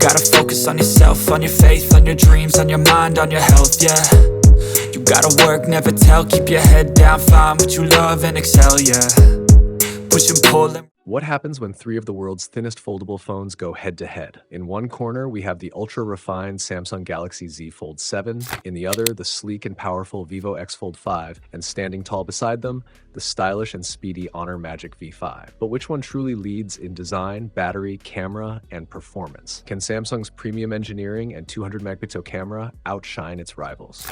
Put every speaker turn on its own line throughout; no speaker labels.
gotta focus on yourself, on your faith, on your dreams, on your mind, on your health, yeah. You gotta work, never tell, keep your head down, find what you love and excel, yeah. Push and pull and
What happens when three of the world's thinnest foldable phones go head-to-head? In one corner, we have the ultra-refined Samsung Galaxy Z Fold 7. In the other, the sleek and powerful Vivo X Fold 5. And standing tall beside them, the stylish and speedy Honor Magic V5. But which one truly leads in design, battery, camera, and performance? Can Samsung's premium engineering and 200-megapixel camera outshine its rivals?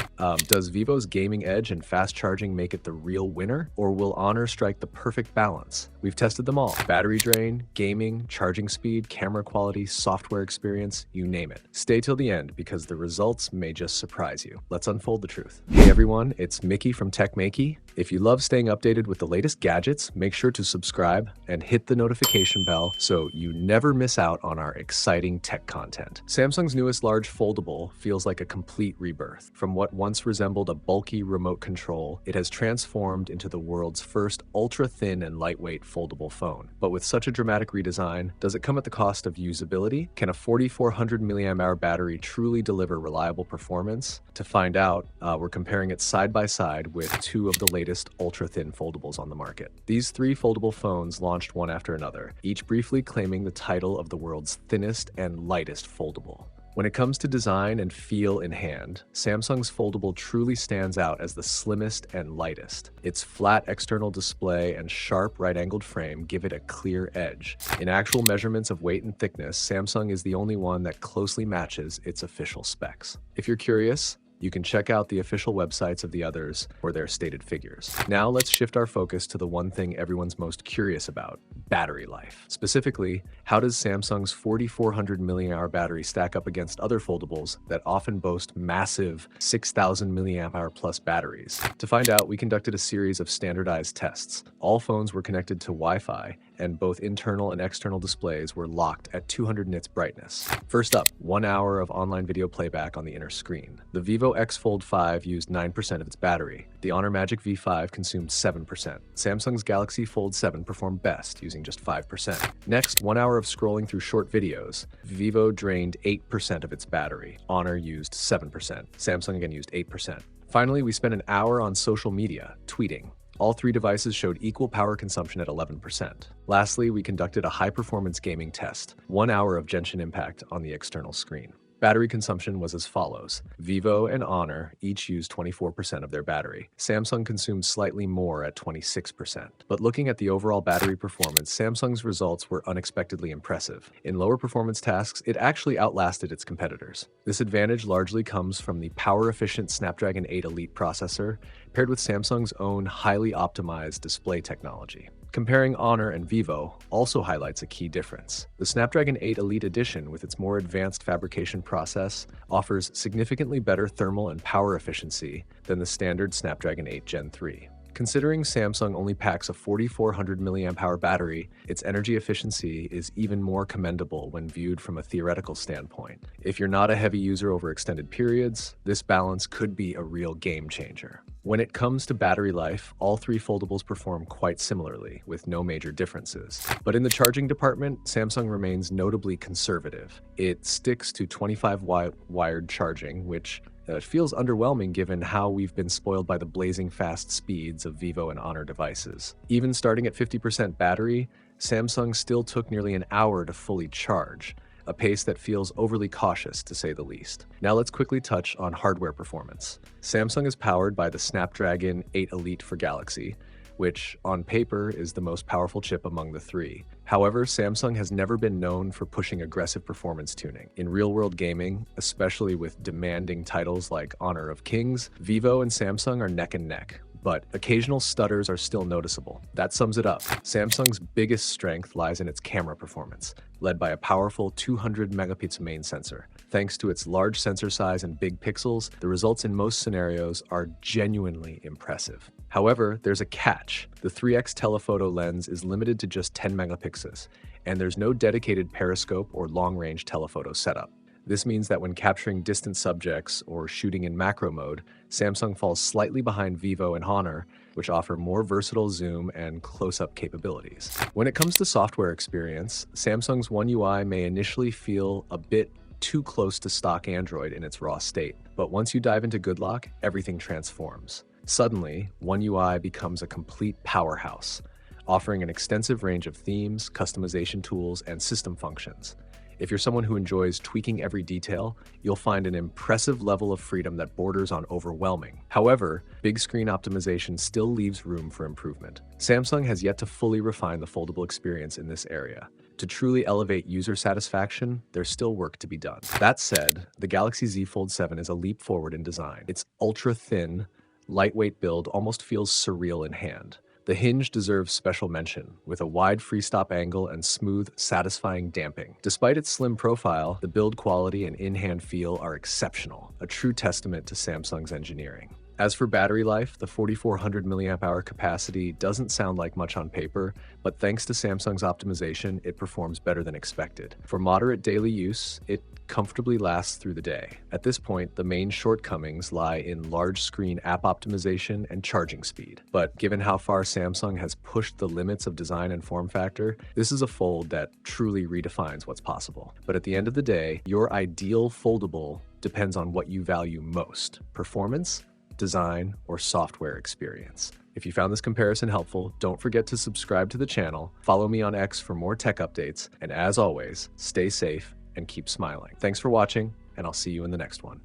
Does Vivo's gaming edge and fast charging make it the real winner? Or will Honor strike the perfect balance? We've tested them all. Battery drain, gaming, charging speed, camera quality, software experience, you name it. Stay till the end because the results may just surprise you. Let's unfold the truth. Hey everyone, it's Mickey from techmaiky. If you love staying updated with the latest gadgets, make sure to subscribe and hit the notification bell so you never miss out on our exciting tech content. Samsung's newest large foldable feels like a complete rebirth. From what once resembled a bulky remote control, it has transformed into the world's first ultra-thin and lightweight foldable phone. But with such a dramatic redesign, does it come at the cost of usability? Can a 4,400 mAh battery truly deliver reliable performance? To find out, we're comparing it side by side with two of the latest ultra-thin foldables on the market. These three foldable phones launched one after another, each briefly claiming the title of the world's thinnest and lightest foldable. When it comes to design and feel in hand, Samsung's Foldable truly stands out as the slimmest and lightest. Its flat external display and sharp right-angled frame give it a clear edge. In actual measurements of weight and thickness, Samsung is the only one that closely matches its official specs. If you're curious, you can check out the official websites of the others for their stated figures. Now let's shift our focus to the one thing everyone's most curious about: battery life. Specifically, how does Samsung's 4,400 mAh battery stack up against other foldables that often boast massive 6,000 mAh plus batteries? To find out, we conducted a series of standardized tests. All phones were connected to Wi-Fi, and both internal and external displays were locked at 200 nits brightness. First up, 1 hour of online video playback on the inner screen. The Vivo X Fold 5 used 9% of its battery. The Honor Magic V5 consumed 7%. Samsung's Galaxy Fold 7 performed best, using just 5%. Next, 1 hour of scrolling through short videos. Vivo drained 8% of its battery. Honor used 7%. Samsung again used 8%. Finally, we spent an hour on social media, tweeting. All three devices showed equal power consumption at 11%. Lastly, we conducted a high-performance gaming test, 1 hour of Genshin Impact on the external screen. Battery consumption was as follows. Vivo and Honor each used 24% of their battery. Samsung consumed slightly more at 26%. But looking at the overall battery performance, Samsung's results were unexpectedly impressive. In lower performance tasks, it actually outlasted its competitors. This advantage largely comes from the power-efficient Snapdragon 8 Elite processor, paired with Samsung's own highly optimized display technology. Comparing Honor and Vivo also highlights a key difference. The Snapdragon 8 Elite Edition, with its more advanced fabrication process, offers significantly better thermal and power efficiency than the standard Snapdragon 8 Gen 3. Considering Samsung only packs a 4,400 mAh battery, its energy efficiency is even more commendable when viewed from a theoretical standpoint. If you're not a heavy user over extended periods, this balance could be a real game changer. When it comes to battery life, all three foldables perform quite similarly, with no major differences. But in the charging department, Samsung remains notably conservative. It sticks to 25-wired charging, which feels underwhelming given how we've been spoiled by the blazing fast speeds of Vivo and Honor devices. Even starting at 50% battery, Samsung still took nearly an hour to fully charge, a pace that feels overly cautious to say the least. Now let's quickly touch on hardware performance. Samsung is powered by the Snapdragon 8 Elite for Galaxy, which on paper is the most powerful chip among the three. However, Samsung has never been known for pushing aggressive performance tuning. In real-world gaming, especially with demanding titles like Honor of Kings, Vivo and Samsung are neck and neck. But occasional stutters are still noticeable. That sums it up. Samsung's biggest strength lies in its camera performance, led by a powerful 200-megapixel main sensor. Thanks to its large sensor size and big pixels, the results in most scenarios are genuinely impressive. However, there's a catch. The 3x telephoto lens is limited to just 10 megapixels, and there's no dedicated periscope or long-range telephoto setup. This means that when capturing distant subjects or shooting in macro mode, Samsung falls slightly behind Vivo and Honor, which offer more versatile zoom and close-up capabilities. When it comes to software experience, Samsung's One UI may initially feel a bit too close to stock Android in its raw state. But once you dive into Good Lock, everything transforms. Suddenly, One UI becomes a complete powerhouse, offering an extensive range of themes, customization tools, and system functions. If you're someone who enjoys tweaking every detail, you'll find an impressive level of freedom that borders on overwhelming. However, big screen optimization still leaves room for improvement. Samsung has yet to fully refine the foldable experience in this area. To truly elevate user satisfaction, there's still work to be done. That said, the Galaxy Z Fold 7 is a leap forward in design. Its ultra-thin, lightweight build almost feels surreal in hand. The hinge deserves special mention, with a wide freestop angle and smooth, satisfying damping. Despite its slim profile, the build quality and in-hand feel are exceptional, a true testament to Samsung's engineering. As for battery life, the 4400 mAh capacity doesn't sound like much on paper, but thanks to Samsung's optimization, it performs better than expected. For moderate daily use, it comfortably lasts through the day. At this point, the main shortcomings lie in large screen app optimization and charging speed. But given how far Samsung has pushed the limits of design and form factor, this is a fold that truly redefines what's possible. But at the end of the day, your ideal foldable depends on what you value most: performance, design, or software experience. If you found this comparison helpful, don't forget to subscribe to the channel, follow me on X for more tech updates, and as always, stay safe and keep smiling. Thanks for watching, and I'll see you in the next one.